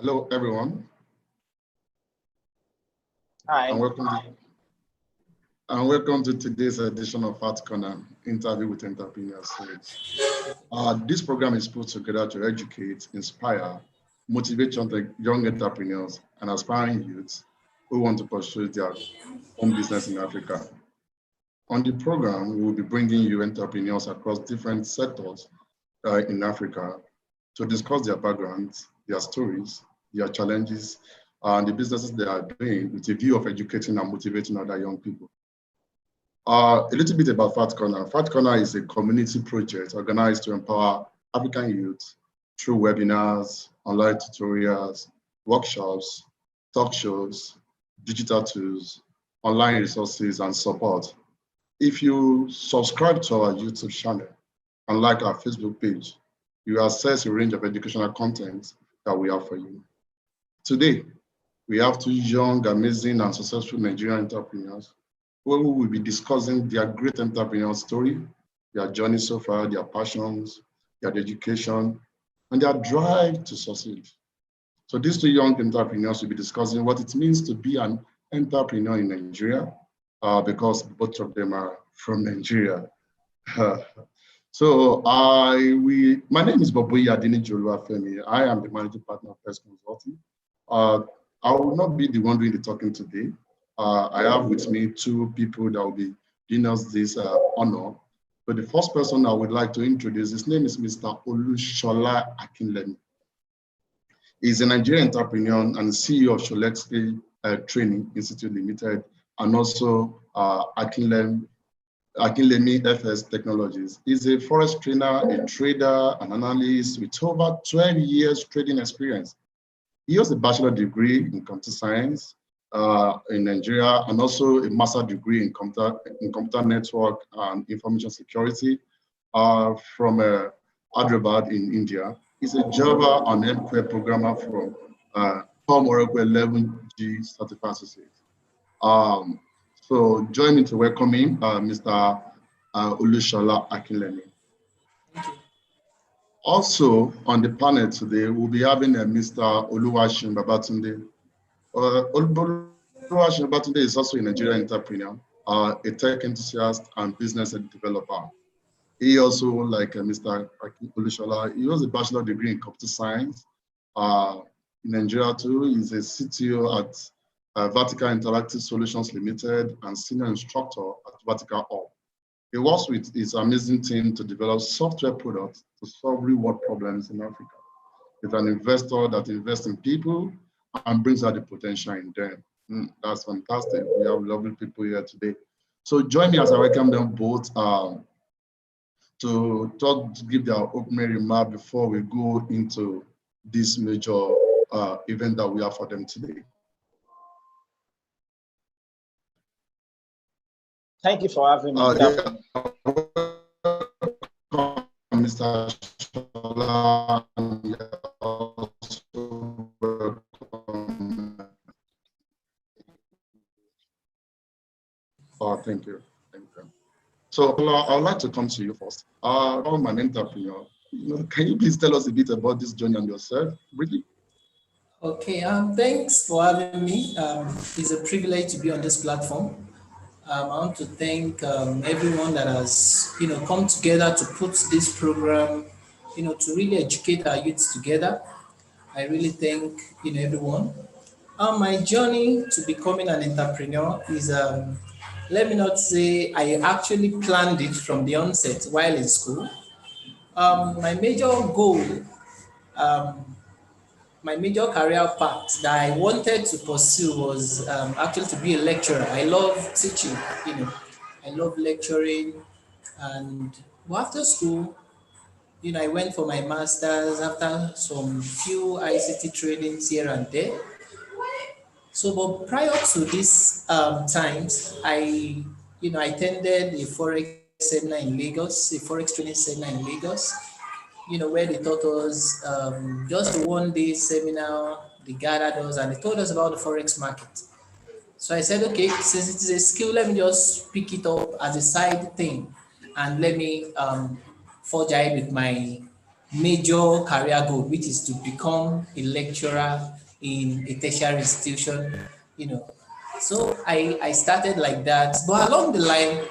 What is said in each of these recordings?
Hello, everyone, Hi. and welcome to today's edition of Art Corner, Interview with Entrepreneurs series. This program is put together to educate, inspire, motivate young entrepreneurs and aspiring youths who want to pursue their own business in Africa. On the program, we will be bringing you entrepreneurs across different sectors in Africa to discuss their backgrounds, their stories, their challenges, and the businesses they are doing with a view of educating and motivating other young people. A little bit about Fat Corner. Fat Corner is a community project organized to empower African youth through webinars, online tutorials, workshops, talk shows, digital tools, online resources, and support. If you subscribe to our YouTube channel and like our Facebook page, you access a range of educational content that we have for you. Today, we have two young, amazing, and successful Nigerian entrepreneurs who will be discussing their great entrepreneurial story, their journey so far, their passions, their education, and their drive to succeed. So these two young entrepreneurs will be discussing what it means to be an entrepreneur in Nigeria, because both of them are from Nigeria. My name is Boboyi Adini Joluwafemi. I am the managing partner of First Consulting. I will not be the one doing the talking today. I have with me two people that will be doing us this honor. But the first person I would like to introduce, his name is Mr. Olushola Akinlemi. He's a Nigerian entrepreneur and CEO of Sholexley Training Institute Limited, and also Akinlemi FS Technologies. He's a forest trainer, a trader, an analyst with over 12 years trading experience. He has a bachelor degree in computer science in Nigeria, and also a master's degree in computer network and information security from Hyderabad in India. He's a Java and MQuery programmer from Palm Oracle 11G certified associate. So join me to welcome him, Mr. Olushola Akinlemi. Also on the panel today, we'll be having Mr. Oluwaseun Babatunde. Oluwaseun Babatunde is also a Nigerian entrepreneur, a tech enthusiast and business developer. He also, like Mr. Olushola, he has a bachelor degree in computer science in Nigeria too. He's a CTO at Vertical Interactive Solutions Limited and senior instructor at Vertical Hub. He works with his amazing team to develop software products to solve real-world problems in Africa. He's an investor that invests in people and brings out the potential in them. That's fantastic. We have lovely people here today. So join me as I welcome them both to give their opening remark before we go into this major event that we have for them today. Thank you for having me. Mr. Shola, thank you. So I would like to come to you first. I'm an entrepreneur. Can you please tell us a bit about this journey and yourself, briefly? Okay, thanks for having me. It's a privilege to be on this platform. I want to thank everyone that has, come together to put this program, to really educate our youths together. I really thank, everyone. My journey to becoming an entrepreneur is, let me not say I actually planned it from the onset while in school. My major goal, my major career path that I wanted to pursue was actually to be a lecturer. I love teaching, I love lecturing. And after school, I went for my master's after some few ICT trainings here and there. So, but prior to this times, I attended a Forex seminar in Lagos, a Forex training seminar in Lagos, where they taught us just a 1-day seminar, they gathered us and they told us about the Forex market. So I said, okay, since it is a skill, let me just pick it up as a side thing and let me forge ahead with my major career goal, which is to become a lecturer in a tertiary institution, you know. So I started like that. But along the line,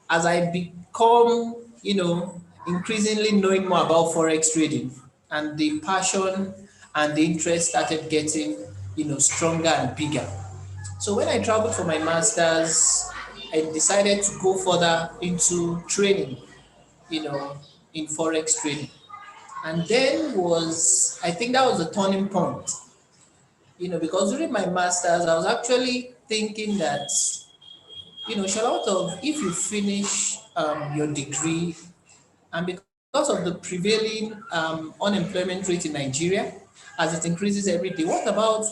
as I become, increasingly knowing more about forex trading, and the passion and the interest started getting, stronger and bigger. So when I traveled for my master's, I decided to go further into training, you know, in forex trading. And then I think that was a turning point, because during my master's, I was actually thinking that, Charlotte, if you finish your degree, and because of the prevailing unemployment rate in Nigeria, as it increases every day, what about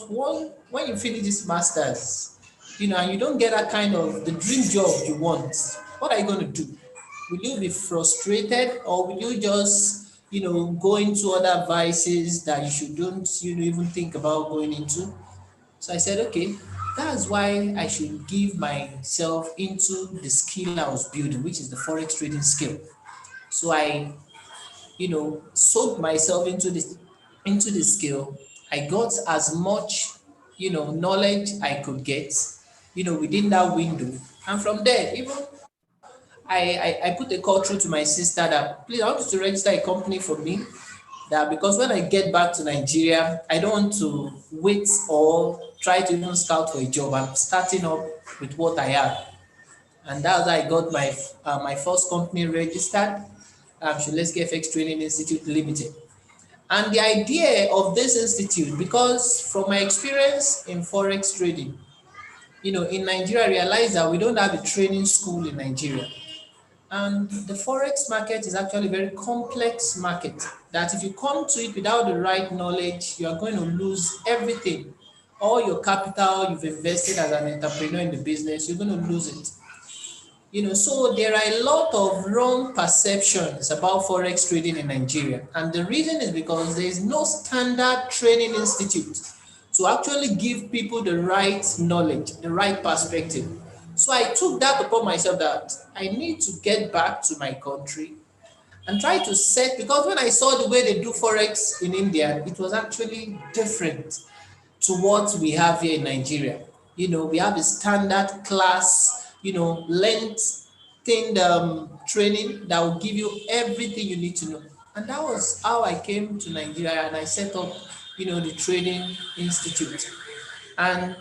when you finish this master's, and you don't get that kind of the dream job you want? What are you going to do? Will you be frustrated, or will you just, go into other vices that you shouldn't, even think about going into? So I said, okay, that's why I should give myself into the skill I was building, which is the forex trading skill. So I, soaked myself into the skill. I got as much, knowledge I could get, within that window. And from there, even I put a call through to my sister that, please, I want you to register a company for me. That because when I get back to Nigeria, I don't want to wait or try to even scout for a job. I'm starting up with what I have. And that's how I got my first company registered, Let's FX Training Institute Limited. And the idea of this institute, because from my experience in forex trading, in Nigeria, I realized that we don't have a training school in Nigeria. And the forex market is actually a very complex market that if you come to it without the right knowledge, you are going to lose everything. All your capital you've invested as an entrepreneur in the business, you're going to lose it. So there are a lot of wrong perceptions about forex trading in Nigeria. And the reason is because there is no standard training institute to actually give people the right knowledge, the right perspective. So I took that upon myself that I need to get back to my country and try to set, because when I saw the way they do forex in India, it was actually different to what we have here in Nigeria. We have a standard class, lengthened training that will give you everything you need to know. And that was how I came to Nigeria, and I set up, the Training Institute. And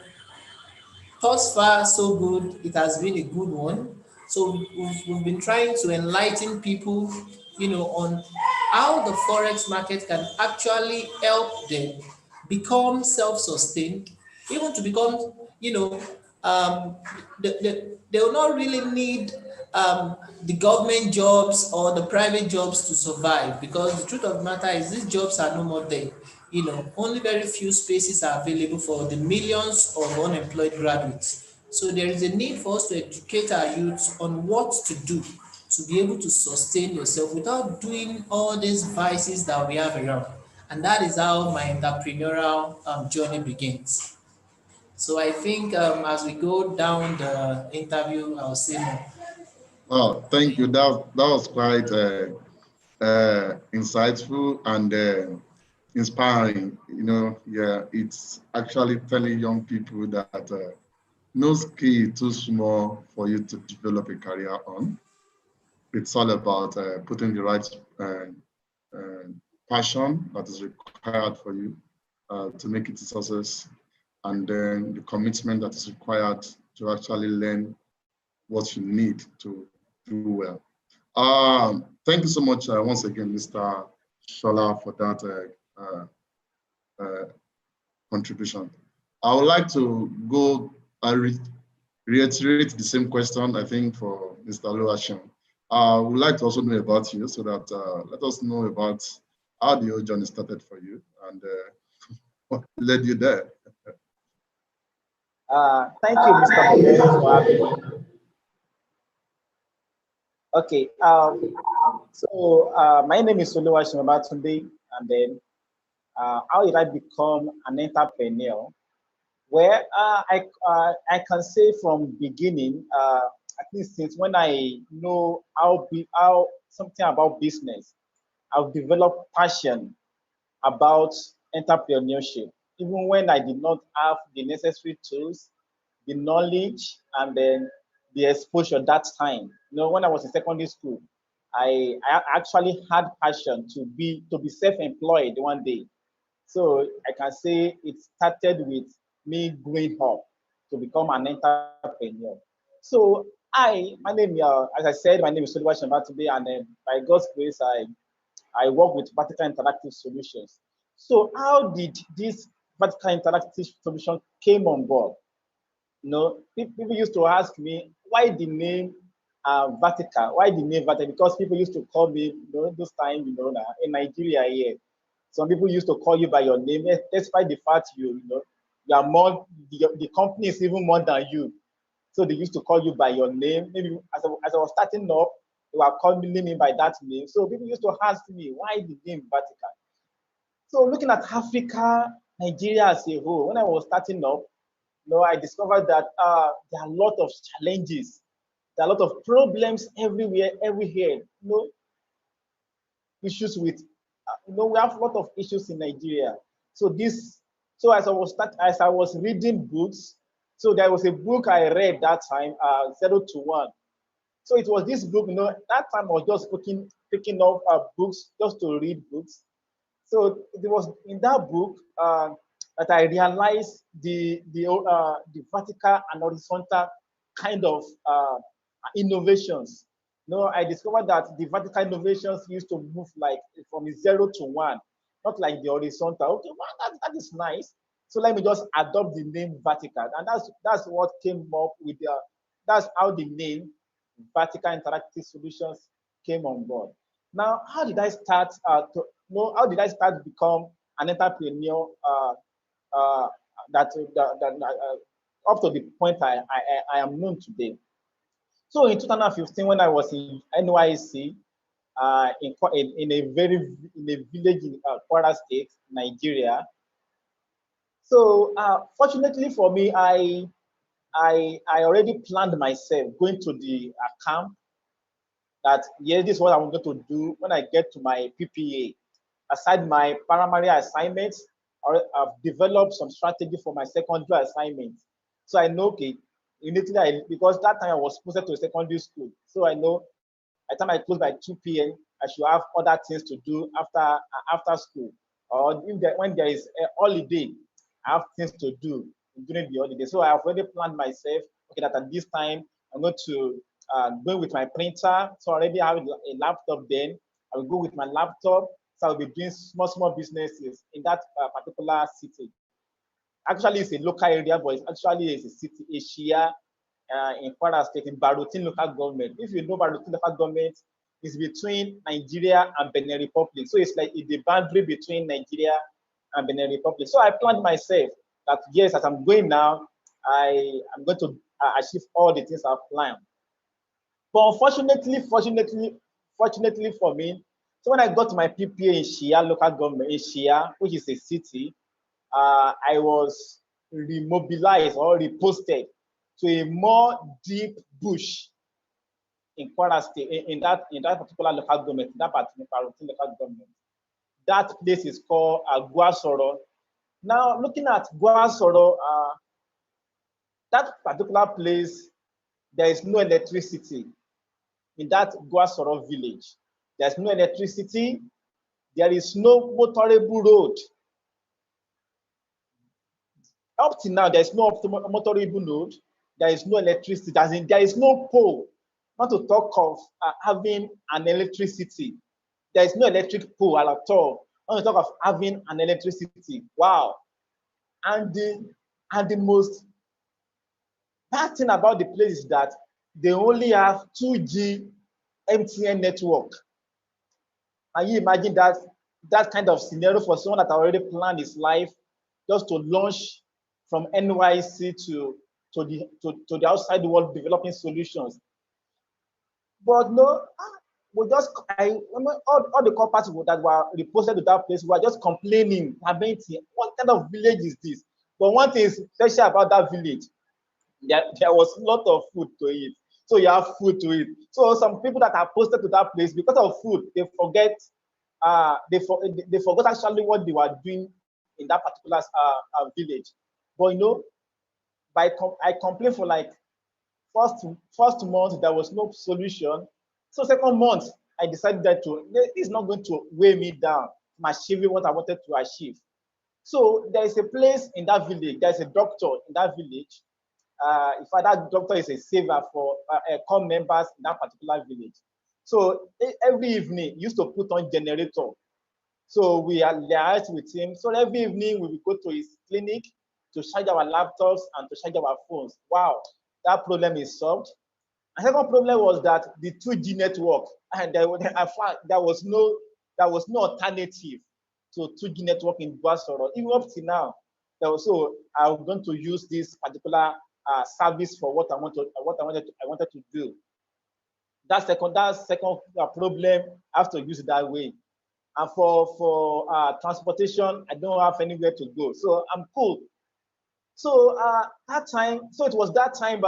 thus far, so good. It has been a good one. So we've been trying to enlighten people, on how the forex market can actually help them become self-sustained, even to become, they will not really need the government jobs or the private jobs to survive, because the truth of the matter is these jobs are no more there. Only very few spaces are available for the millions of unemployed graduates. So there is a need for us to educate our youths on what to do to be able to sustain yourself without doing all these vices that we have around. And that is how my entrepreneurial journey begins. So I think as we go down the interview, I'll say more. Oh, thank you. That was quite insightful and inspiring. Yeah, it's actually telling young people that no skill is too small for you to develop a career on. It's all about putting the right uh, passion that is required for you to make it a success, and then the commitment that is required to actually learn what you need to do well. Thank you so much once again, Mr. Shola, for that uh, contribution. I would like to go reiterate the same question, I think, for Mr. Loashim. I would like to also know about you, so that let us know about how the whole journey started for you and what led you there. Thank you, Mr. Mohammed, for having me. Okay. My name is Oluwaseun Babatunde, and then how did I become an entrepreneur? Well, I can say from beginning, at least since when I know how something about business. I've developed passion about entrepreneurship, even when I did not have the necessary tools, the knowledge, and then the exposure that time. When I was in secondary school, I actually had passion to be self-employed one day. So I can say it started with me growing up to become an entrepreneur. So my name, as I said, my name is Soliwa Shembatube, and by God's grace, I work with Vertical Interactive Solutions. So how did this Vertical Interactive Solution came on board? People used to ask me, why the name Vertical? Why the name Vertical? Because people used to call me, those times, in Nigeria here. Some people used to call you by your name, despite the fact you are more, the company is even more than you. So they used to call you by your name. Maybe as I was starting up, they were calling me by that name. So people used to ask me, why the name Vertical? So looking at Africa, Nigeria as a whole, when I was starting up, I discovered that there are a lot of challenges. There are a lot of problems everywhere, everywhere. Issues with, we have a lot of issues in Nigeria. So as I was reading books, so there was a book I read that time, 0 to 1. So it was this book, that time I was just picking up books just to read books. So it was in that book that I realized the vertical and horizontal kind of innovations. I discovered that the vertical innovations used to move like from 0 to 1, not like the horizontal. Okay, well, that is nice. So let me just adopt the name vertical, and that's what came up with that's how the name Vertical Interactive Solutions came on board. Now, how did I start how did I start to become an entrepreneur up to the point I am known today? So in 2015, when I was in NYC, in a village in Kwara State, Nigeria. So fortunately for me, I already planned myself going to the camp. That yes, this is what I'm going to do when I get to my PPA. Aside my primary assignments, I've developed some strategy for my secondary assignments. So I know, okay, immediately because that time I was posted to a secondary school. So I know by the time I close by 2 p.m., I should have other things to do after school. Or when there is a holiday, I have things to do during the holiday. So I have already planned myself, okay, that at this time I'm going to go with my printer. So I already have a laptop then. I will go with my laptop. So I'll be doing small businesses in that particular city. Actually, it's a local area, but it's a city, Asia, in Kwara State, in Barutin local government. If you know Barutin local government, it's between Nigeria and Benin Republic. So it's like the boundary between Nigeria and Benin Republic. So I planned myself that yes, as I'm going now, I'm going to achieve all the things I've planned. But unfortunately, fortunately for me, so when I got my PPA in Shia local government, in Shia, which is a city, I was remobilized or reposted to a more deep bush in Kwara State, in that particular local government, that particular local government. That place is called Guasoro. Now, looking at Guasoro, that particular place, there is no electricity in that Guasoro village. There's no electricity. There is no motorable road. Up to now, there's no motorable road. There is no electricity. There is no pole. Not to talk of having an electricity. There is no electric pole at all. Not to talk of having an electricity. Wow. And the most bad thing about the place is that they only have 2G MTN network. Can you imagine that kind of scenario for someone that already planned his life just to launch from NYC to the outside world developing solutions? But no, we just all the corporates that were reposted to that place were just complaining, what kind of village is this? But one thing is special about that village, there was a lot of food to eat. So you have food to eat. So some people that are posted to that place, because of food, they forget they forgot actually what they were doing in that particular village. But I complained for like first month there was no solution. So second month I decided that it's not going to weigh me down from achieving what I wanted to achieve. So there is a place in that village. There's a doctor in that village. In fact, that doctor is a saver for core members in that particular village. So every evening, he used to put on generator. So we are liaised with him. So every evening, we will go to his clinic to charge our laptops and to charge our phones. Wow, that problem is solved. And second problem was that the 2G network, and there was no alternative to 2G network in Basoro. Even up to now, so I'm going to use this particular service for what I wanted to do. That second problem, I have to use it that way. And for transportation, I don't have anywhere to go, so I'm cool. So it was that time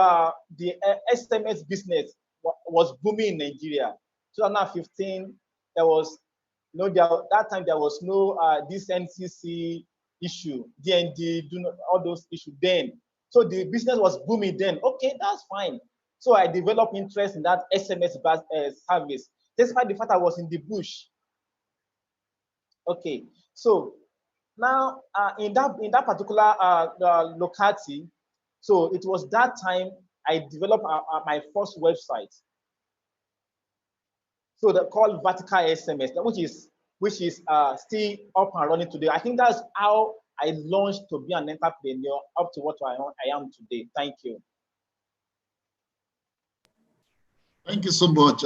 the SMS business was booming in Nigeria. 2015, there was that time there was no this NCC issue, DND, all those issues then. So the business was booming then. Okay, that's fine. So I developed interest in that SMS service, despite the fact I was in the bush. Okay, so now in that particular locality, so it was that time I developed my first website. So they're called Vertical SMS, which is still up and running today. I think that's how I launched to be an entrepreneur up to what I am today. Thank you. Thank you so much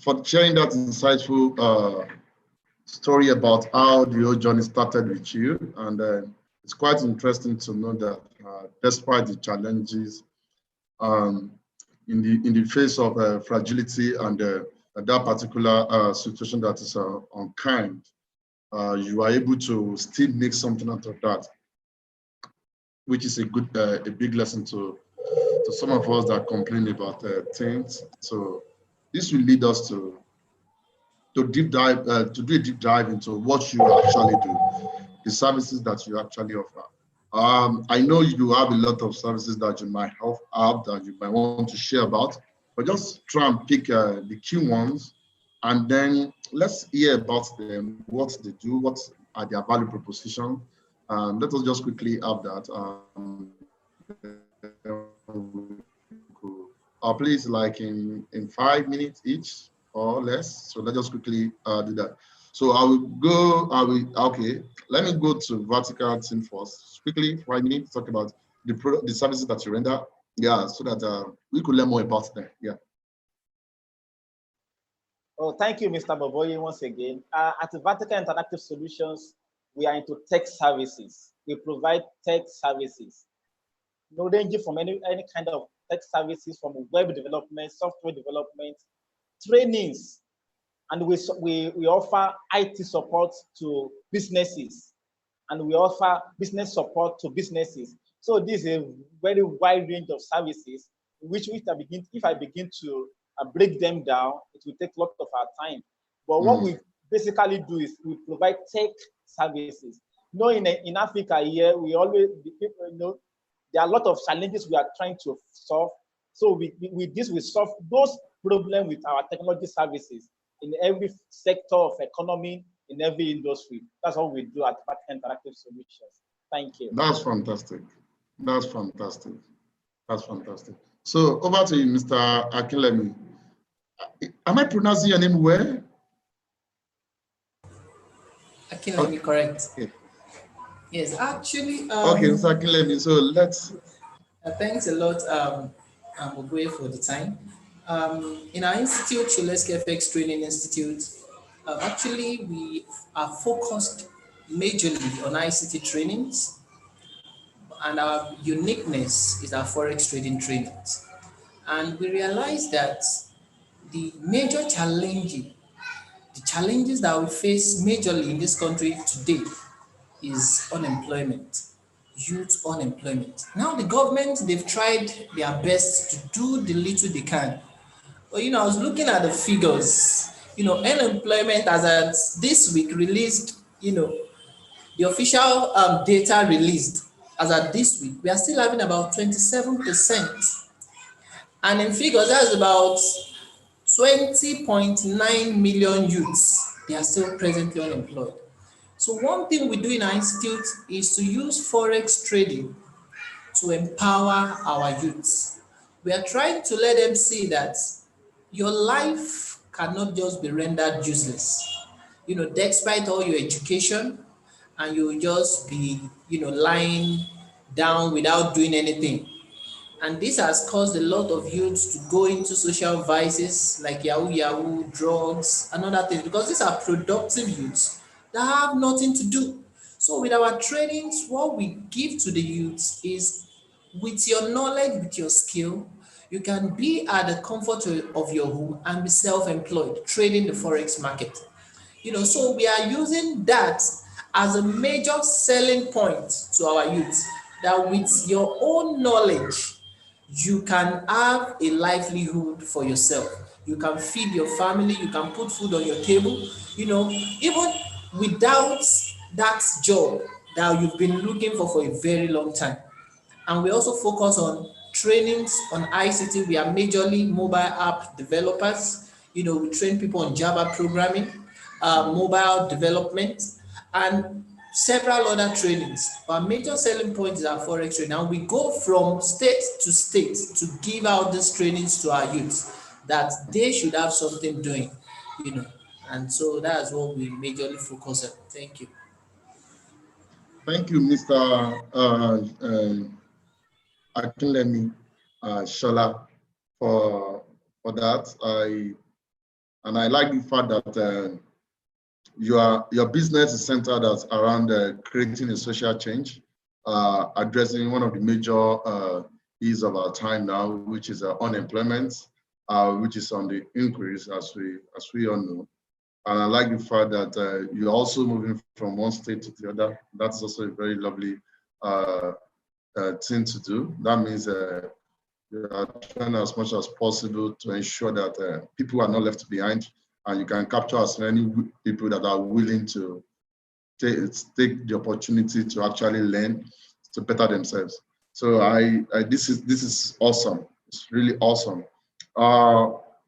for sharing that insightful story about how the whole journey started with you. And it's quite interesting to know that despite the challenges, in the face of fragility and that particular situation that is unkind, you are able to still make something out of that, which is a big lesson to some of us that complain about things. So this will lead us to do a deep dive into what you actually do, the services that you actually offer. I know you have a lot of services that you might have that you might want to share about, but just try and pick the key ones, and then let's hear about them, what they do, what are their value proposition. Let us just quickly have that. Please, like in 5 minutes each or less. So let's just quickly do that. So okay, let me go to vertical team first. Quickly, 5 minutes, talk about the services that you render. Yeah, so that we could learn more about them. Yeah. Oh, thank you, Mr. Boboye, once again. At Vertical Interactive Solutions, we are into tech services. We provide tech services, ranging from any kind of tech services, from web development, software development, trainings, and we offer IT support to businesses, and we offer business support to businesses. So this is a very wide range of services, which if I begin to break them down, it will take a lot of our time. But what we basically do is we provide tech services. In Africa here, we always, people, there are a lot of challenges we are trying to solve. So we solve those problems with our technology services in every sector of economy, in every industry. That's what we do at Interactive Solutions. Thank you. That's fantastic. That's fantastic. That's fantastic. So over to you, Mr. Akinlemi. Am I pronouncing your name well? Akinlemi, correct. Okay. Yes, actually. Okay, Mr. Akinlemi. So let's. Thanks a lot, Ogwe, for the time. In our institute, Chuleski FX Training Institute, actually we are focused majorly on ICT trainings, and our uniqueness is our forex trading trainings. And we realize that the major challenges that we face majorly in this country today is unemployment, youth unemployment. Now the government, they've tried their best to do the little they can, But I was looking at the figures. Unemployment as at this week released, the official data released as at this week, we are still having about 27%. And in figures, that's about 20.9 million youths. They are still presently unemployed. So one thing we do in our institute is to use forex trading to empower our youths. We are trying to let them see that your life cannot just be rendered useless. Despite all your education, and you will just be, lying down without doing anything. And this has caused a lot of youths to go into social vices like yahoo yahoo, drugs, and other things, because these are productive youths that have nothing to do. So with our trainings, what we give to the youths is, with your knowledge, with your skill, you can be at the comfort of your home and be self-employed, trading the forex market. So we are using that as a major selling point to our youth, that with your own knowledge, you can have a livelihood for yourself. You can feed your family, you can put food on your table, even without that job that you've been looking for a very long time. And we also focus on trainings on ICT. We are majorly mobile app developers. We train people on Java programming, mobile development, and several other trainings. Our major selling point is our forex training. And we go from state to state to give out these trainings to our youths, that they should have something doing, And so that's what we majorly focus on. Thank you. Thank you, Mr. Akinlemi Shola, for that. I like the fact that your business is centered around creating a social change, addressing one of the major issues of our time now, which is unemployment, which is on the increase, as we all know. And I like the fact that you're also moving from one state to the other. That's also a very lovely thing to do. That means you are trying as much as possible to ensure that people are not left behind, and you can capture as many people that are willing to take the opportunity to actually learn to better themselves. So this is awesome. It's really awesome.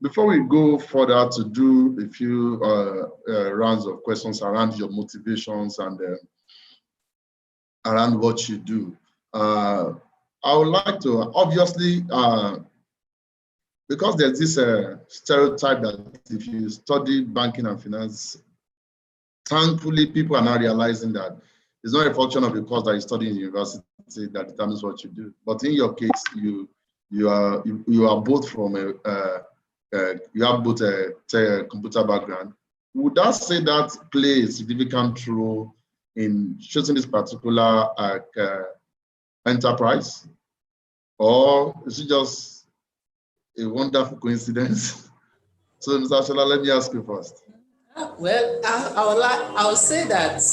Before we go further to do a few rounds of questions around your motivations and around what you do, I would like to, obviously, because there's this stereotype that if you study banking and finance, thankfully people are now realizing that it's not a function of the course that you study in university that determines what you do. But in your case, you are both from you have both a computer background. Would that say that play a significant role in choosing this particular enterprise, or is it just a wonderful coincidence? So, Mr. Shola, let me ask you first. Well, I will say that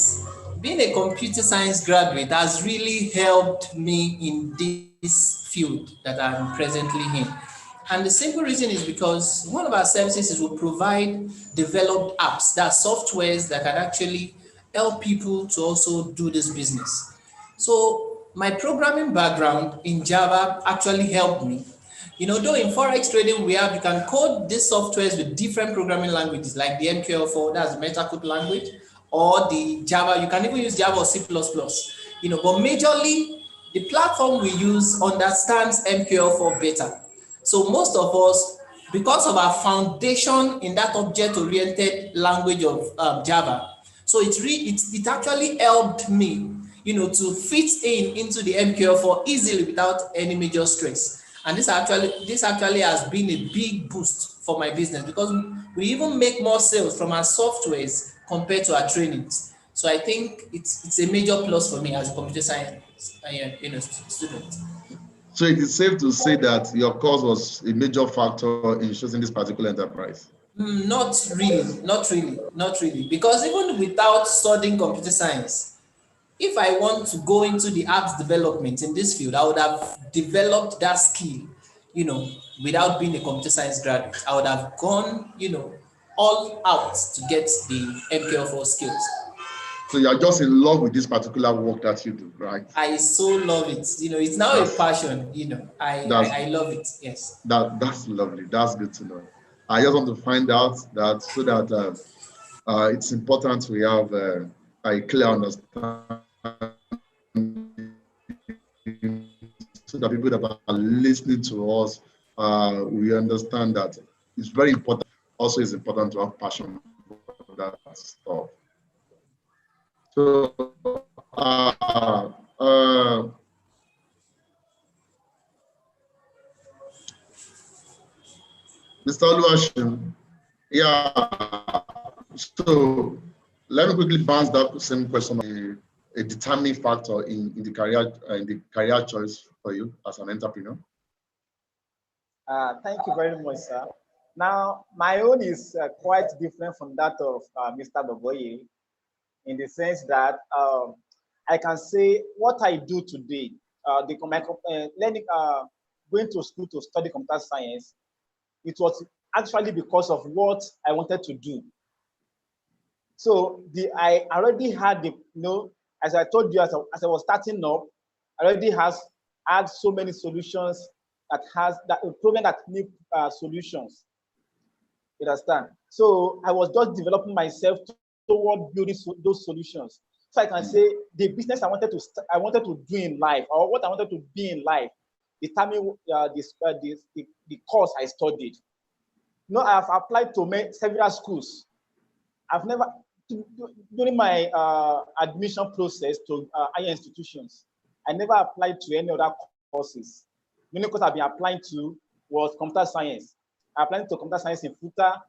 being a computer science graduate has really helped me in this field that I'm presently in. And the simple reason is because one of our services is we provide developed apps, that softwares that can actually help people to also do this business. So my programming background in Java actually helped me. Though in forex trading you can code these softwares with different programming languages, like the MQL4, that's the MetaCode language, or the Java. You can even use Java or C++. But majorly the platform we use understands MQL4 better. So most of us, because of our foundation in that object-oriented language of Java, so it actually helped me, to fit into the MQL4 easily without any major stress. And this actually has been a big boost for my business, because we even make more sales from our softwares compared to our trainings. So I think it's a major plus for me as a computer science student. So it is safe to say that your course was a major factor in choosing this particular enterprise? Not really. Because even without studying computer science, if I want to go into the apps development in this field, I would have developed that skill, you know, without being a computer science graduate. I would have gone, you know, all out to get the MK4 skills. So you are just in love with this particular work that you do, right? I so love it. You know, it's now a That's passion. You know, that's I love it. Yes. that's lovely. That's good to know. I just want to find out that so that it's important we have a clear understanding so that people that are listening to us, we understand that it's very important. Also, it's important to have passion for that stuff. So, Mr. Oluwashim, yeah. So let me quickly bounce that same question. A determining factor in the career choice for you as an entrepreneur. Thank you very much, sir. Now, my own is quite different from that of Mr. Boboye in the sense that I can say what I do today, learning, going to school to study computer science, it was actually because of what I wanted to do. So I already had the, as I told you, as I was starting up, I already had so many solutions that has that a problem that need solutions. You understand? So I was just developing myself toward building those solutions. So I can say the business I wanted to do in life, or what I wanted to be in life, determine the course I studied. I have applied to several schools. I've never, during my admission process to higher institutions, I never applied to any other courses. The only course I've been applying to was computer science. I applied to computer science in FUTA,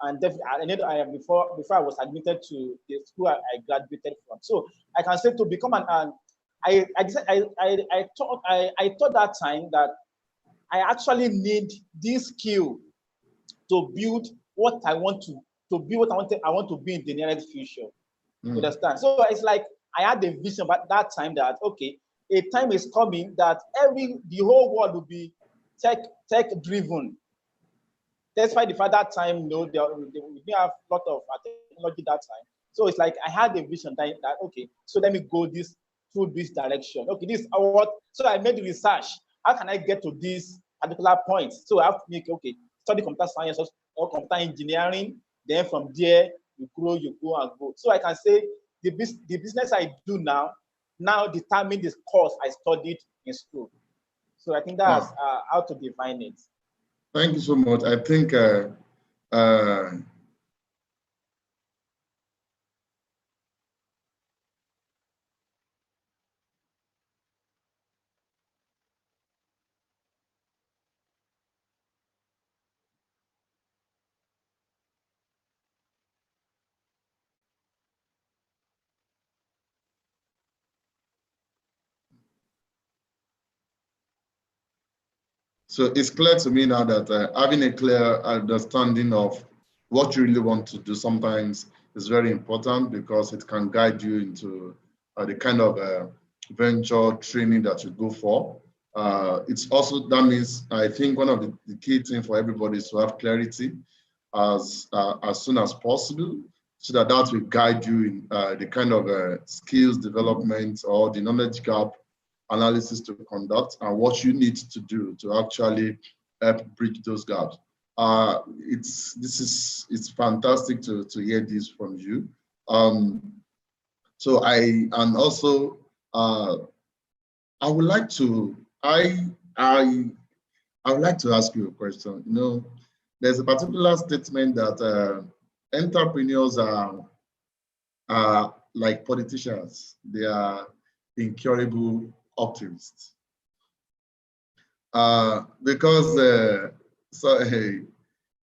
and before I was admitted to the school I graduated from. So I can say to become I thought that time that I actually need this skill to build what I want I want to be in the nearest future. You understand? So it's like I had a vision about that time that okay, a time is coming that the whole world will be tech driven. Despite the fact that time, we didn't have a lot of technology that time. So it's like I had a vision that okay, so let me go through this direction. Okay, this is what. So I made the research. How can I get to this particular point? So I have to make study computer science or computer engineering. Then from there you go and go. So I can say the business I do now determine this course I studied in school. So I think that's how to define it. Thank you so much. I think so it's clear to me now that having a clear understanding of what you really want to do sometimes is very important because it can guide you into the kind of venture training that you go for. It's also, that means, I think one of the key things for everybody is to have clarity as soon as possible so that will guide you in the kind of skills development or the knowledge gap analysis to conduct and what you need to do to actually help bridge those gaps. It's fantastic to hear this from you. So I would like to ask you a question. There's a particular statement that entrepreneurs are like politicians. They are incurable optimists. Because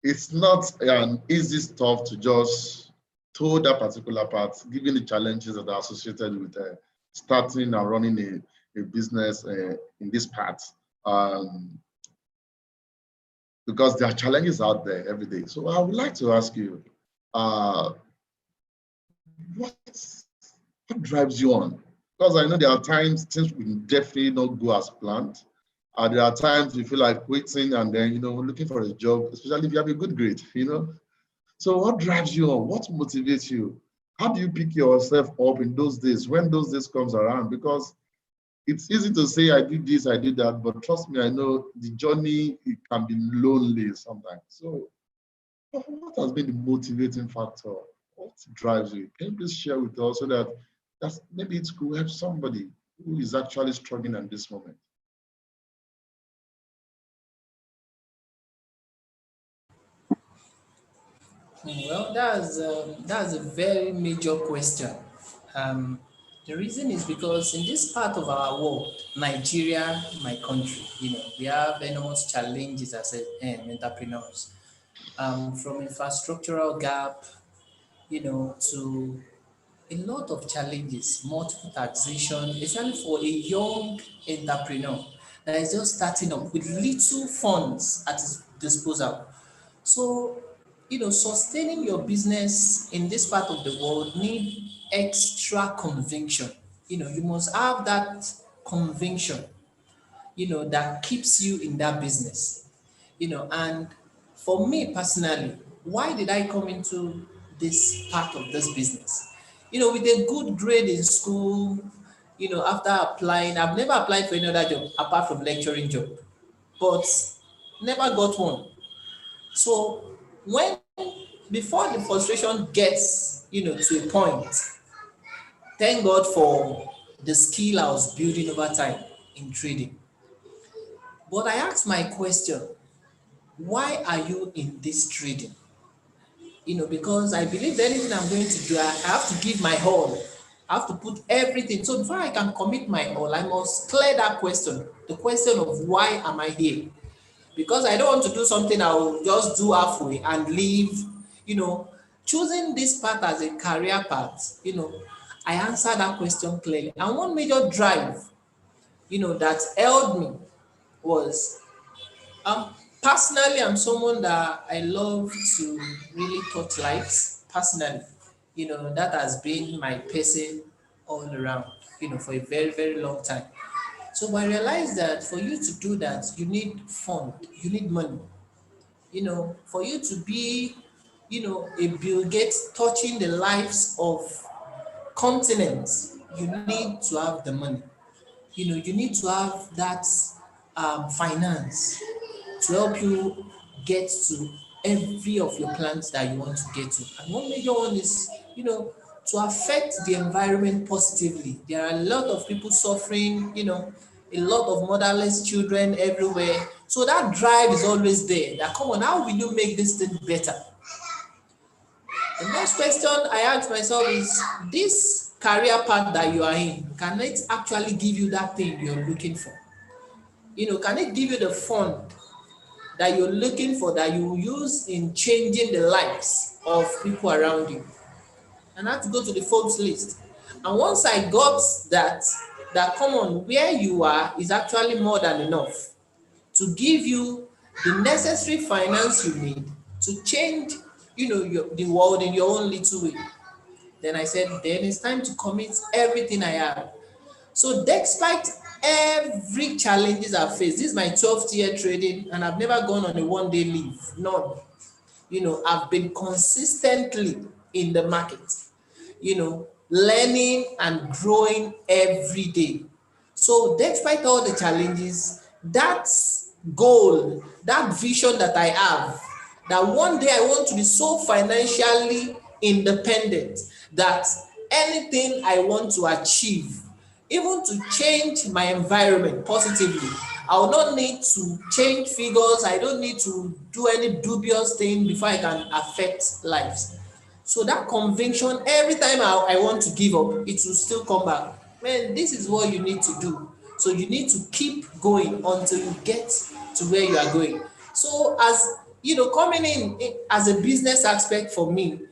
it's not an easy stuff to just toe that particular path, given the challenges that are associated with starting and running a business in this path. Because there are challenges out there every day. So I would like to ask you, what drives you on? Because I know there are times things will definitely not go as planned. There are times you feel like quitting and then, looking for a job, especially if you have a good grade. So what drives you on? What motivates you? How do you pick yourself up in those days when those days comes around? Because it's easy to say I do this, I do that, but trust me, I know the journey, it can be lonely sometimes. So what has been the motivating factor? What drives you? Can you please share with us so that maybe it could help somebody who is actually struggling at this moment? Well, that's a very major question. Um, the reason is because in this part of our world, Nigeria, my country, we have enormous challenges as entrepreneurs, from infrastructural gap, to a lot of challenges, multiple taxation, especially for a young entrepreneur that is just starting up with little funds at his disposal. So, sustaining your business in this part of the world need extra conviction. You must have that conviction, that keeps you in that business. And for me personally, why did I come into this part of this business? With a good grade in school, after applying, I've never applied for any other job apart from lecturing job, but never got one. So when before the frustration gets, to a point, thank God for the skill I was building over time in trading. But I asked my question, why are you in this trading? Because I believe anything I'm going to do, I have to give my all. I have to put everything. So before I can commit my all, I must clear that question, the question of why am I here? Because I don't want to do something I will just do halfway and leave. You know, Choosing this path as a career path, I answer that question clearly. And one major drive, that held me was personally, I'm someone that I love to really touch lives personally. That has been my person all around, for a very, very long time. So I realized that for you to do that, you need fund, you need money. For you to be, a Bill Gates touching the lives of continents, you need to have the money. You need to have that finance to help you get to every of your plans that you want to get to. And one major one is, to affect the environment positively. There are a lot of people suffering, a lot of motherless children everywhere. So that drive is always there. That come on, how will you make this thing better? The next question I ask myself is, this career path that you are in, can it actually give you that thing you're looking for? Can it give you the fund that you're looking for, that you will use in changing the lives of people around you? And I have to go to the folks list. And once I got that come on, where you are is actually more than enough to give you the necessary finance you need to change, the world in your own little way. Then I said, then it's time to commit everything I have. So despite every challenges I've faced, this is my 12th year trading, and I've never gone on a one-day leave. None. I've been consistently in the market, learning and growing every day. So despite all the challenges, that goal, that vision that I have, that one day I want to be so financially independent that anything I want to achieve, even to change my environment positively, I will not need to change figures. I don't need to do any dubious thing before I can affect lives. So that conviction, every time I want to give up, it will still come back. Man, this is what you need to do. So you need to keep going until you get to where you are going. So as coming in as a business aspect for me,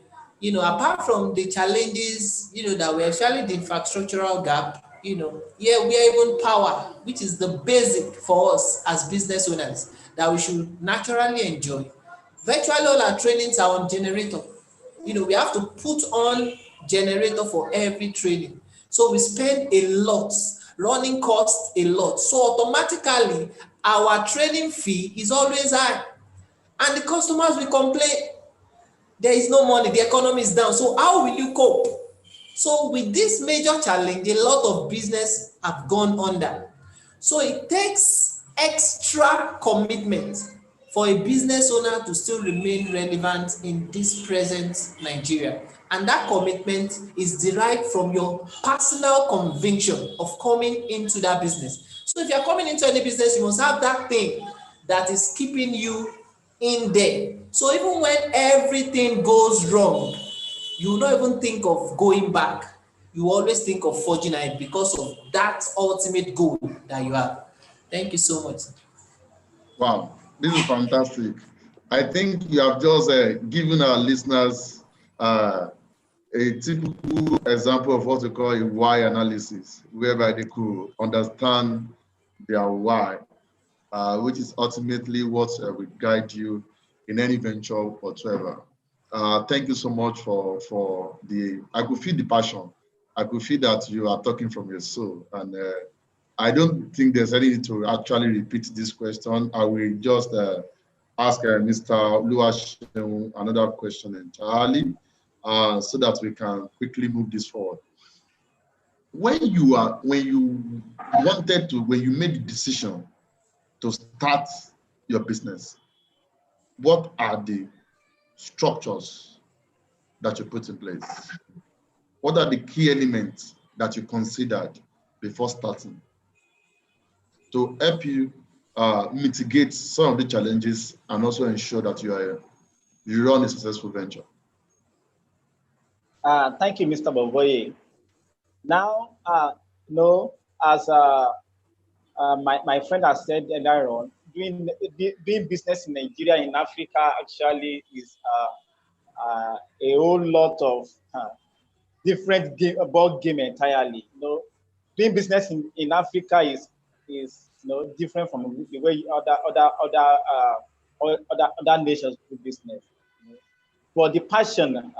apart from the challenges, that were actually the infrastructural gap, yeah, we are even power, which is the basic for us as business owners that we should naturally enjoy. Virtually all our trainings are on generator. We have to put on generator for every training. So we spend a lot running costs a lot. So automatically, our training fee is always high. And the customers will complain, there is no money, the economy is down. So how will you cope? So with this major challenge, a lot of business have gone under. So it takes extra commitment for a business owner to still remain relevant in this present Nigeria. And that commitment is derived from your personal conviction of coming into that business. So if you're coming into any business, you must have that thing that is keeping you in there. So even when everything goes wrong, you will not even think of going back. You always think of forging ahead because of that ultimate goal that you have. Thank you so much. Wow, this is fantastic. I think you have just given our listeners a typical example of what we call a why analysis, whereby they could understand their why, which is ultimately what will guide you in any venture whatsoever. Thank you so much for the, I could feel the passion. I could feel that you are talking from your soul. And I don't think there's any need to actually repeat this question. I will just ask Mr. Luasheun another question entirely so that we can quickly move this forward. When you made the decision to start your business, what are the structures that you put in place? What are the key elements that you considered before starting to help you mitigate some of the challenges and also ensure that you run a successful venture? Thank you, Mr. Bovoye. Now, as my friend has said earlier on, doing business in Nigeria, in Africa, actually is a whole lot of different ball game entirely. Doing business in Africa is different from the way other nations do business. But the passion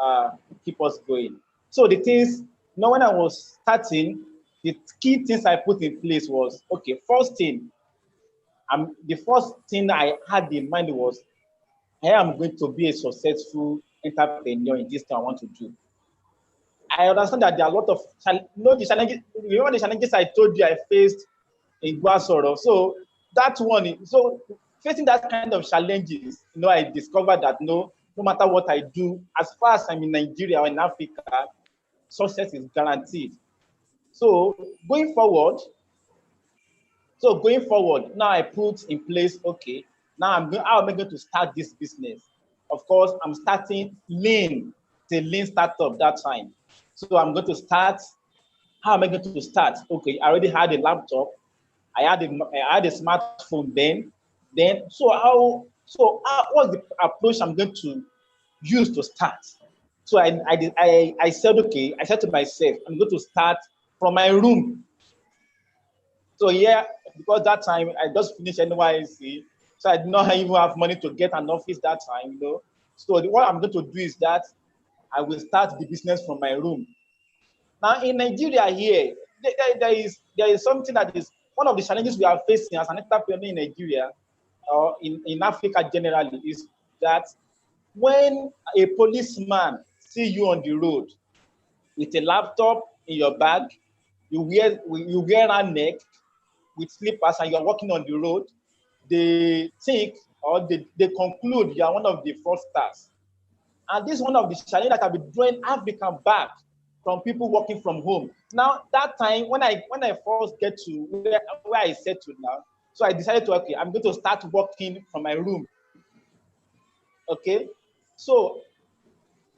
keep us going. So the things, when I was starting, the key things I put in place was, okay, the first thing I had in mind was, I am going to be a successful entrepreneur in this thing I want to do. I understand that there are a lot of the challenges. The challenges I told you I faced in Guasoro. So that one, so facing that kind of challenges, I discovered that no matter what I do, as far as I'm in Nigeria or in Africa, success is guaranteed. So going forward, now I put in place, okay, how am I going to start this business? Of course, I'm starting lean. It's a lean startup that time. So I'm going to start. How am I going to start? Okay, I already had a laptop. I had a smartphone then. What's the approach I'm going to use to start? So I said, okay, I said to myself, I'm going to start from my room. So yeah, because that time I just finished NYSC, so I did not even have money to get an office that time, So what I'm going to do is that I will start the business from my room. Now in Nigeria here, there is something that is one of the challenges we are facing as an entrepreneur in Nigeria or in Africa generally is that when a policeman see you on the road with a laptop in your bag, you wear a neck with slippers and you're walking on the road, they think or they conclude you are one of the fraudsters. And this is one of the challenges that have been drawing African back from people working from home. Now, that time, when I first get to where I settled now, so I decided to, okay, I'm going to start working from my room. Okay, so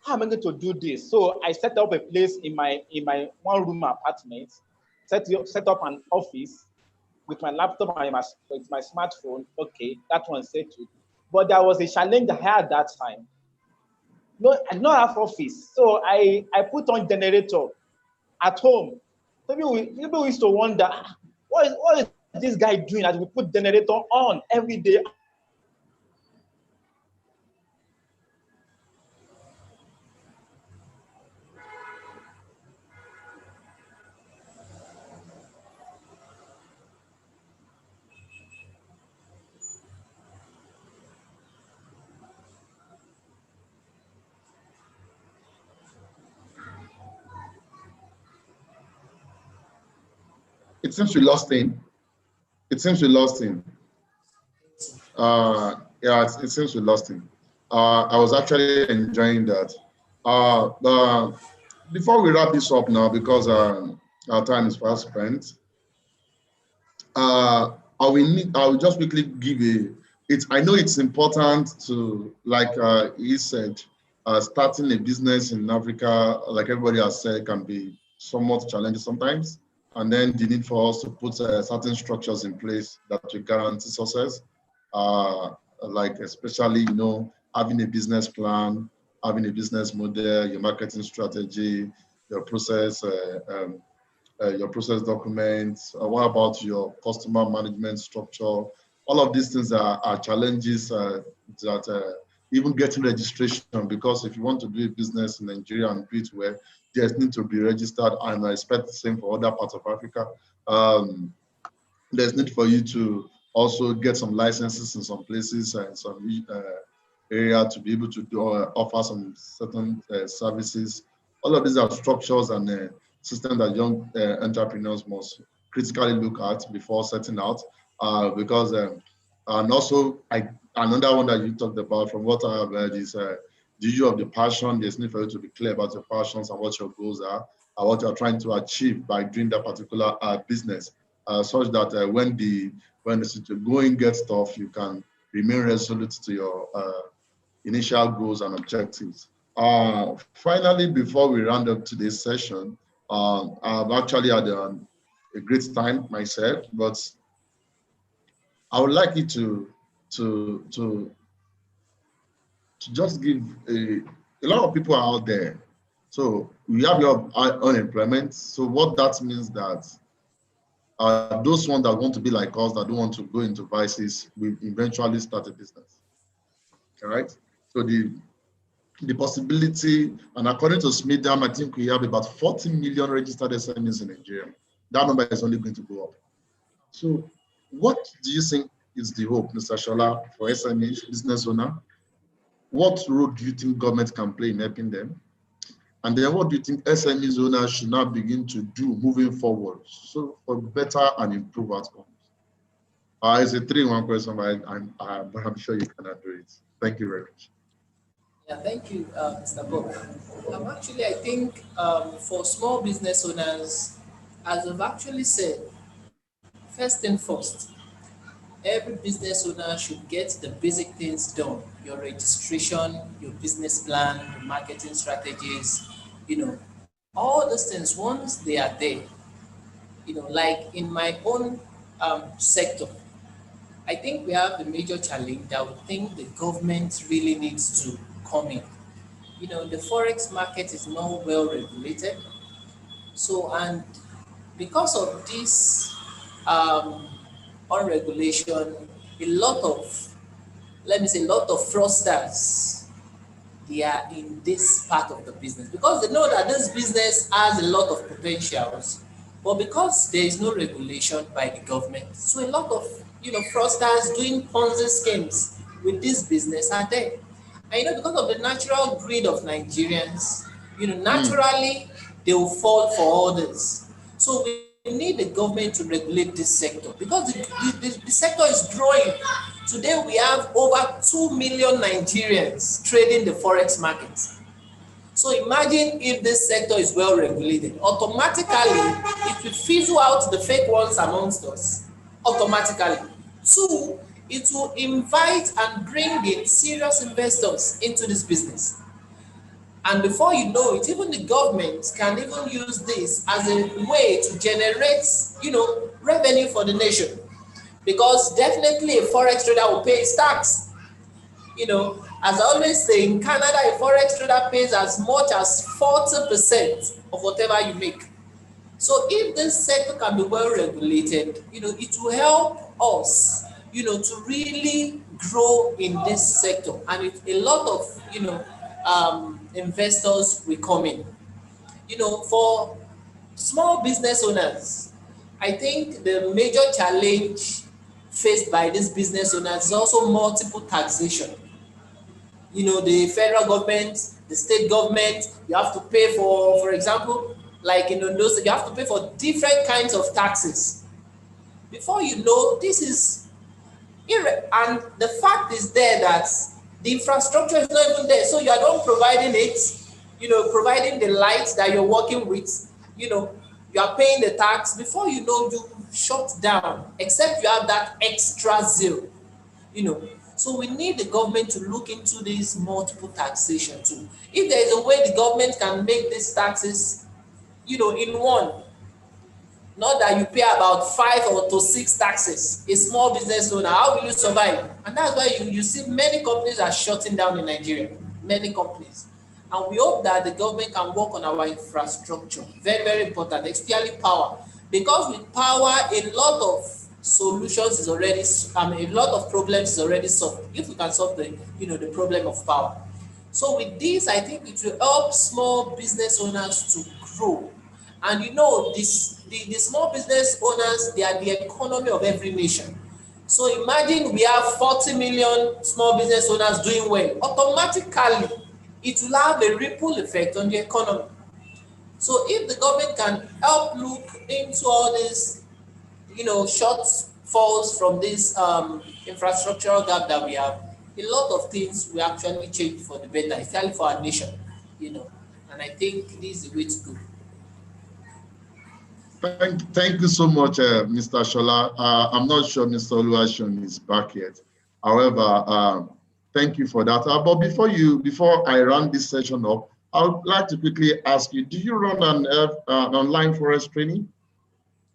how am I going to do this? So I set up a place in my one-room apartment, set up an office with my laptop and with my smartphone. Okay, that one settled. But there was a challenge I had that time. No, I did not have office. So I put on generator at home. People used to wonder, what is this guy doing as we put generator on every day? It seems we lost him. It seems we lost him. Yeah, it seems we lost him. I was actually enjoying that. Before we wrap this up now, because our time is fast spent, I will just quickly give I know it's important to, like he said, starting a business in Africa, like everybody has said, can be somewhat challenging sometimes. And then the need for us to put certain structures in place that will guarantee success, like especially, having a business plan, having a business model, your marketing strategy, your process documents, what about your customer management structure? All of these things are challenges that even getting registration, because if you want to do a business in Nigeria and do it well, there's need to be registered, and I expect the same for other parts of Africa. There's need for you to also get some licenses in some places and some area to be able to offer some certain services. All of these are structures and systems that young entrepreneurs must critically look at before setting out. Because and also another one that you talked about from what I have heard is the issue of the passion. There's need for you to be clear about your passions and what your goals are and what you're trying to achieve by doing that particular business, such that when the going gets tough, you can remain resolute to your initial goals and objectives. Finally, before we round up today's session, I've actually had a great time myself, but I would like you to to to just give a lot of people are out there. So we have your unemployment. So what that means that those ones that want to be like us, that don't want to go into vices, will eventually start a business. All right. So the possibility, and according to Smitham, I think we have about 40 million registered SMEs in Nigeria. That number is only going to go up. So what do you think is the hope, Mr. Shola, for SMEs, business owner? What role do you think government can play in helping them? And then what do you think SMEs owners should now begin to do moving forward, so for better and improved outcomes? It's a 3-1 question, but I'm sure you can answer it. Thank you very much. Yeah, thank you, Mr. Bob. Actually, I think for small business owners, as I've actually said, first and first, every business owner should get the basic things done: your registration, your business plan, your marketing strategies, all those things. Once they are there, like in my own sector, I think we have a major challenge that we think the government really needs to come in. The forex market is not well regulated. So, and because of this unregulation, a lot of, let me say, a lot of fraudsters, they are in this part of the business because they know that this business has a lot of potentials, but because there is no regulation by the government, so a lot of fraudsters doing Ponzi schemes with this business are there. And because of the natural greed of Nigerians, naturally they will fall for others. So we need the government to regulate this sector because the sector is growing. Today we have over 2 million Nigerians trading the forex market. So imagine if this sector is well regulated, automatically it will fizzle out the fake ones amongst us, automatically. Two, it will invite and bring in serious investors into this business. And before you know it, even the government can even use this as a way to generate, revenue for the nation. Because definitely a forex trader will pay his tax. As I always say, in Canada, a forex trader pays as much as 40% of whatever you make. So if this sector can be well regulated, it will help us, to really grow in this sector. And a lot of, investors will come in. For small business owners, I think the major challenge faced by these business owners is also multiple taxation. The federal government, the state government, you have to pay for example, like in Ondo State, you have to pay for different kinds of taxes. Before you know, this is and the fact is there that the infrastructure is not even there. So you are not providing it, providing the lights that you're working with, you are paying the tax. Before you know, you shut down, except you have that extra zero, you know. So we need the government to look into this multiple taxation too. If there is a way the government can make these taxes, in one, not that you pay about 5 or 6 taxes. A small business owner, how will you survive? And that's why you see many companies are shutting down in Nigeria. Many companies. And we hope that the government can work on our infrastructure. Very, very important, especially power. Because with power, a lot of solutions is already, a lot of problems is already solved. If we can solve the problem of power. So with this, I think it will help small business owners to grow. And the small business owners, they are the economy of every nation. So imagine we have 40 million small business owners doing well. Automatically, it will have a ripple effect on the economy. So if the government can help look into all this, shortfalls from this infrastructural gap that we have, a lot of things will actually change for the better, especially for our nation. And I think this is the way to go. Thank you so much, Mr. Shola. I'm not sure Mr. Oluwaseun is back yet. However, thank you for that. But before I run this session up, I would like to quickly ask you: do you run an online forest training?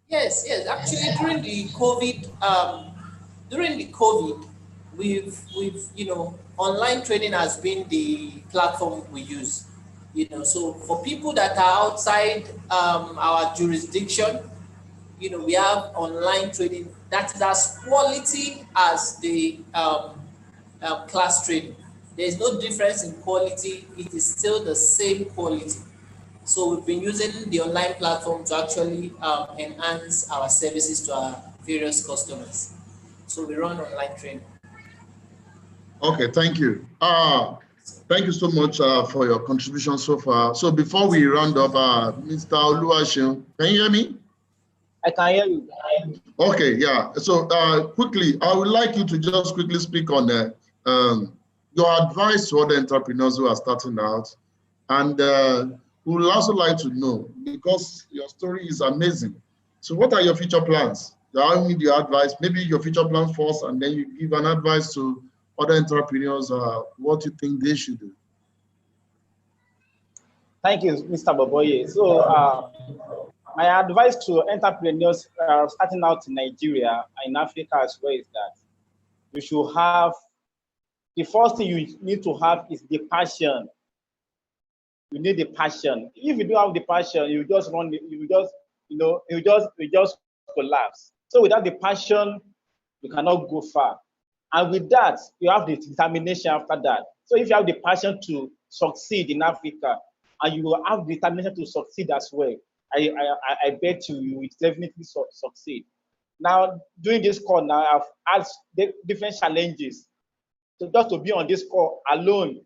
Yes. Actually, during the COVID, we've online training has been the platform we use. So for people that are outside our jurisdiction, we have online training that is as quality as the class training. There is no difference in quality; it is still the same quality. So we've been using the online platform to actually enhance our services to our various customers. So we run online training. Okay, thank you. Thank you so much for your contribution so far. So before we round up, Mr. Oluwaseun, can you hear me? I can hear you. Okay, yeah. So quickly, I would like you to just quickly speak on your advice to other entrepreneurs who are starting out. And we would also like to know, because your story is amazing. So what are your future plans? I need your advice, maybe your future plans first, and then you give an advice to other entrepreneurs, what you think they should do. Thank you, Mr. Boboye. So my advice to entrepreneurs starting out in Nigeria and in Africa as well is that you should have, the first thing you need to have is the passion. You need the passion. If you don't have the passion, you just run, you just collapse. So without the passion, you cannot go far. And with that, you have the determination after that. So if you have the passion to succeed in Africa, and you will have determination to succeed as well, I bet you will definitely succeed. Now, doing this call now, I've asked different challenges. So just to be on this call alone,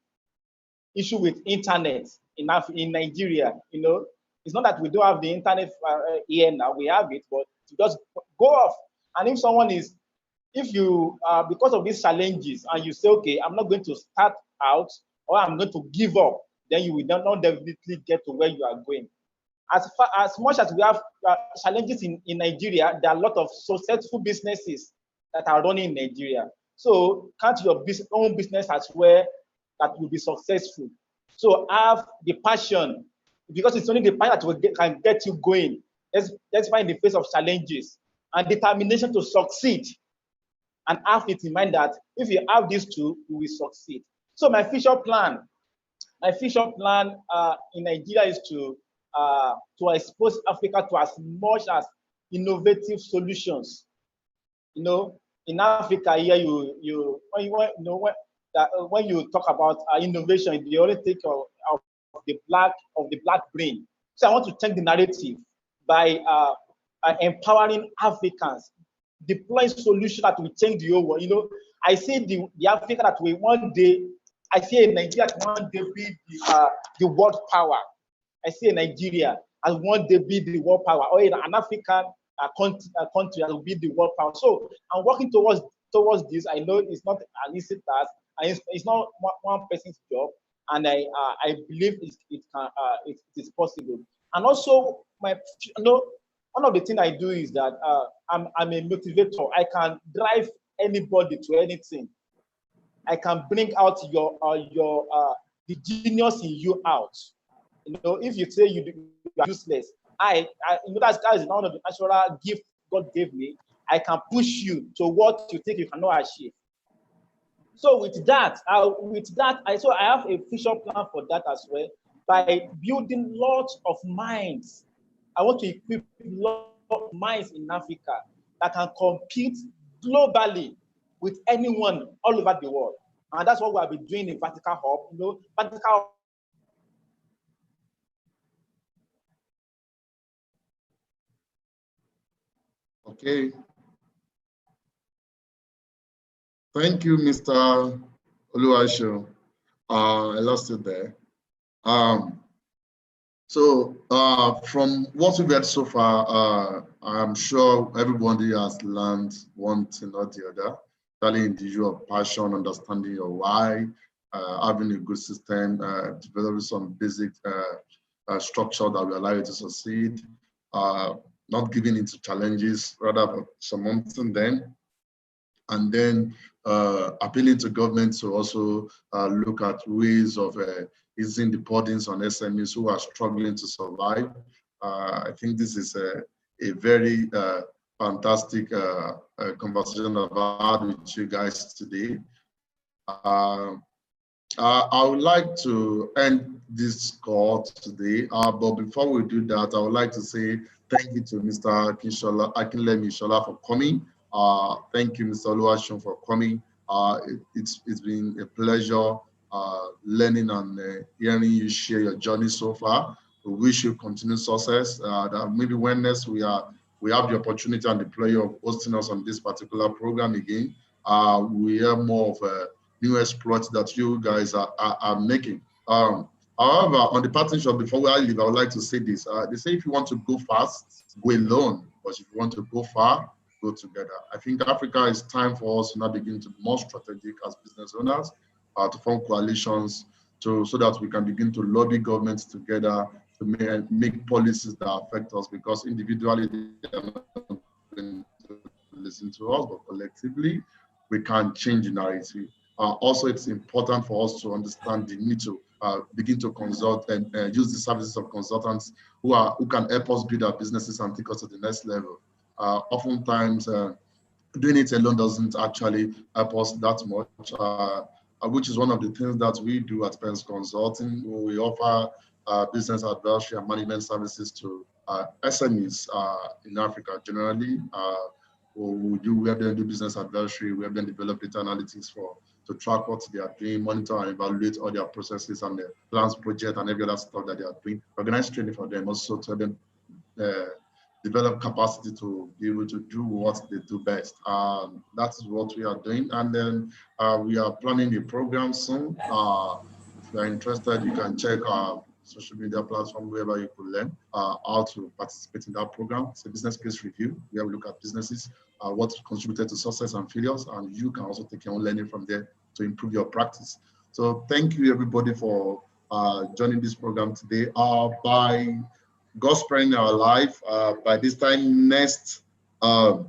issue with internet in Nigeria, it's not that we don't have the internet here now, we have it, but to just go off. And if someone is, if you, because of these challenges, and you say, okay, I'm not going to start out, or I'm going to give up, then you will not definitely get to where you are going. As much as we have challenges in Nigeria, there are a lot of successful businesses that are running in Nigeria. So count your own business as well that will be successful. So have the passion, because it's only the passion that can get you going. Let's find the face of challenges and determination to succeed. And have it in mind that if you have these two, you will succeed. So my future plan in Nigeria is to expose Africa to as much as innovative solutions. In Africa here, when you talk about innovation, they only think of the black brain. So I want to change the narrative by empowering Africans, deploying solutions that will change the whole world. I see the Africa that will one day, I see a Nigeria that one day be the world power. I see a Nigeria and one day be the world power, or in an African country that will be the world power. So I'm working towards this. I know it's not an easy task, and it's not one person's job, and I believe it is possible. And also, one of the things I do is that I'm a motivator. I can drive anybody to anything. I can bring out the genius in you out. If you say you are useless, that's one of the natural gift God gave me. I can push you to what you think you cannot achieve. So with that, I have a future plan for that as well. By building lots of minds, I want to equip lots of minds in Africa that can compete globally with anyone all over the world. And that's what we have been doing in Vertical Hub. Vertical. Okay. Thank you, Mr. Oluwasho. I lost it there. From what we've read so far, I'm sure everybody has learned one thing or the other, especially in the issue of passion, understanding your why, having a good system, developing some basic structure that will allow you to succeed, not giving into challenges, rather surmounting them, and then appealing to government to also look at ways of easing the burdens on SMEs who are struggling to survive. I think this is a very fantastic conversation I've had with you guys today. I would like to end this call today, but before we do that, I would like to say thank you to Mr. Akinlemi Shola for coming. Thank you, Mr. Oluwashun, for coming. It's been a pleasure learning and hearing you share your journey so far. We wish you continued success. That maybe when next we have the opportunity and the pleasure of hosting us on this particular program again, we hear more of new exploits that you guys are making. However, on the partnership, before I leave, I would like to say this. They say if you want to go fast, go alone. But if you want to go far, go together. I think Africa is time for us to now begin to be more strategic as business owners, to form coalitions so that we can begin to lobby governments together to make policies that affect us, because individually they are not going to listen to us, but collectively we can change the narrative. Also, it's important for us to understand the need to begin to consult and use the services of consultants who can help us build our businesses and take us to the next level. Oftentimes, doing it alone doesn't actually help us that much, which is one of the things that we do at Pence Consulting. We offer business advisory and management services to SMEs in Africa generally. We have them do business advisory, we have them develop data analytics to track what they are doing, monitor and evaluate all their processes and their plans, project, and every other stuff that they are doing. Organize training for them, also to help them develop capacity to be able to do what they do best. That is what we are doing. And then we are planning a program soon. If you are interested, you can check our social media platform, wherever you could learn how to participate in that program. It's a business case review where we look at businesses, what contributed to success and failures, and you can also take your own learning from there to improve your practice. So thank you everybody for joining this program today. By God's prayer in our life, by this time next month,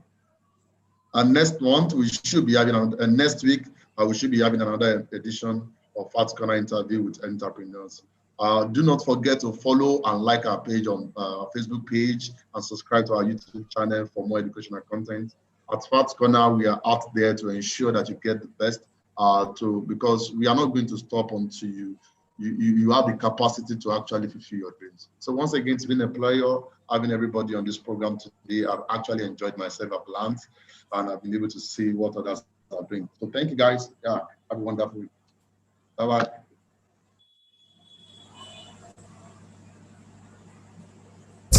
we should be having next week, we should be having another edition of Fat Corner Interview with Entrepreneurs. Do not forget to follow and like our page on our Facebook page and subscribe to our YouTube channel for more educational content. At Fat Corner, we are out there to ensure that you get the best, because we are not going to stop until you have the capacity to actually fulfill your dreams. So once again, it's been a pleasure having everybody on this program today. I've actually enjoyed myself. I've learned and I've been able to see what others are doing. So thank you guys. Yeah, have a wonderful week. Bye-bye.